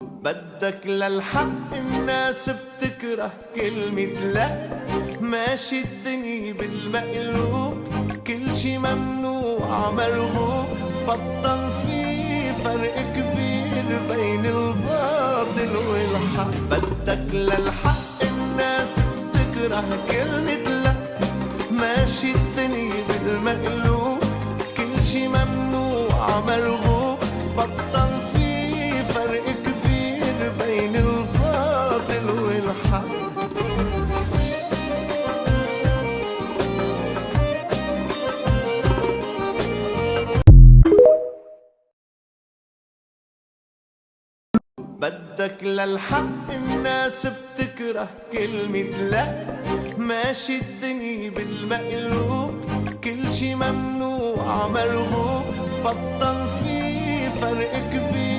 بدك للحق الناس بتكره كلمة لا، ماشي الدنيا بالمقلوب، كل شي ممنوع مرغوب، بطل في فرق كبير بين الباطل والحق. بدك للحق الناس بتكره كلمة لا، ماشي الدنيا بالمقلوب، كل شي ممنوع مرغوب، بطل في فرق كبير بين الباطل والحق. بدك للحق الناس بتكره كلمة لا، ماشي الدنيا بالمقلوب، كل شي ممنوع مرغوب، بطل في فرق كبير